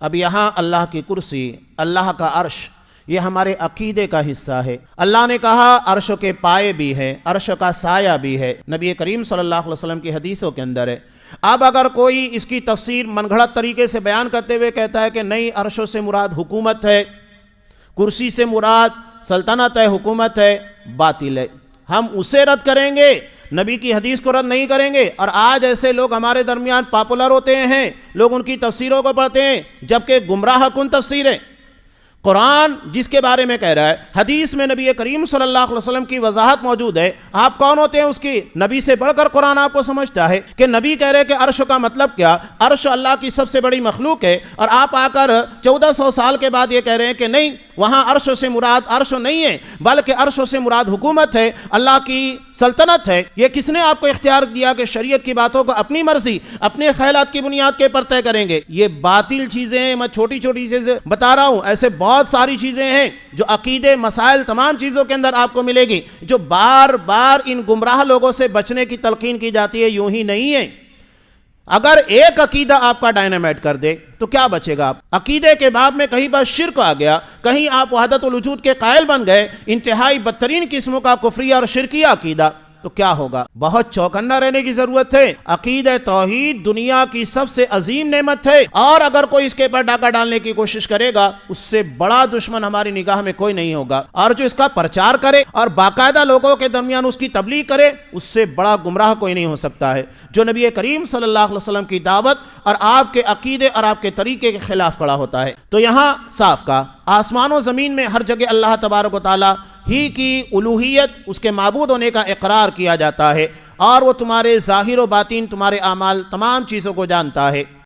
اب یہاں اللہ کی کرسی، اللہ کا عرش، یہ ہمارے عقیدے کا حصہ ہے۔ اللہ نے کہا عرش کے پائے بھی ہے، عرش کا سایہ بھی ہے، نبی کریم صلی اللہ علیہ وسلم کی حدیثوں کے اندر ہے۔ اب اگر کوئی اس کی تفسیر من گھڑت طریقے سے بیان کرتے ہوئے کہتا ہے کہ نہیں، عرش سے مراد حکومت ہے، کرسی سے مراد سلطنت ہے، حکومت ہے، باطل ہے، ہم اسے رد کریں گے، نبی کی حدیث کو رد نہیں کریں گے۔ اور آج ایسے لوگ ہمارے درمیان پاپولر ہوتے ہیں، لوگ ان کی تفسیروں کو پڑھتے ہیں جبکہ گمراہ کن تفسیر ہے۔ قرآن جس کے بارے میں کہہ رہا ہے، حدیث میں نبی کریم صلی اللہ علیہ وسلم کی وضاحت موجود ہے، آپ کون ہوتے ہیں اس کی؟ نبی سے بڑھ کر قرآن آپ کو سمجھتا ہے کہ نبی کہہ رہے کہ عرش کا مطلب کیا؟ عرش اللہ کی سب سے بڑی مخلوق ہے، اور آپ آ کر 1400 سال کے بعد یہ کہہ رہے ہیں کہ نہیں، وہاں عرش سے مراد عرش نہیں ہے بلکہ عرش سے مراد حکومت ہے، اللہ کی سلطنت ہے۔ یہ کس نے آپ کو اختیار دیا کہ شریعت کی باتوں کو اپنی مرضی، اپنے خیالات کی بنیاد کے پر طے کریں گے؟ یہ باطل چیزیں ہیں، میں چھوٹی چھوٹی چیزیں بتا رہا ہوں، ایسے بہت ساری چیزیں ہیں جو عقیدے، مسائل، تمام چیزوں کے اندر آپ کو ملے گی، جو بار بار ان گمراہ لوگوں سے بچنے کی تلقین کی جاتی ہے، یوں ہی نہیں ہے۔ اگر ایک عقیدہ آپ کا ڈائنامائٹ کر دے تو کیا بچے گا؟ آپ عقیدے کے باب میں کہیں پر شرک آ گیا، کہیں آپ وحدت الوجود کے قائل بن گئے، انتہائی بدترین قسموں کا کفریہ اور شرکیہ عقیدہ، تو کیا ہوگا؟ بہت چوکنا رہنے کی ضرورت ہے۔ عقیدہ توحید دنیا کی سب سے عظیم نعمت ہے، اور اگر کوئی اس کے پر ڈاکہ ڈالنے کی کوشش کرے گا، اس سے بڑا دشمن ہماری نگاہ میں کوئی نہیں ہوگا، اور جو اس کا پرچار کرے اور باقاعدہ لوگوں کے درمیان اس کی تبلیغ کرے، اس سے بڑا گمراہ کوئی نہیں ہو سکتا ہے، جو نبی کریم صلی اللہ علیہ وسلم کی دعوت اور آپ کے عقیدے اور آپ کے طریقے کے خلاف کھڑا ہوتا ہے۔ تو یہاں صاف کہا، آسمان و زمین میں ہر جگہ اللہ تبارک و تعالی ہی کی الوہیت، اس کے معبود ہونے کا اقرار کیا جاتا ہے، اور وہ تمہارے ظاہر و باطن، تمہارے اعمال، تمام چیزوں کو جانتا ہے۔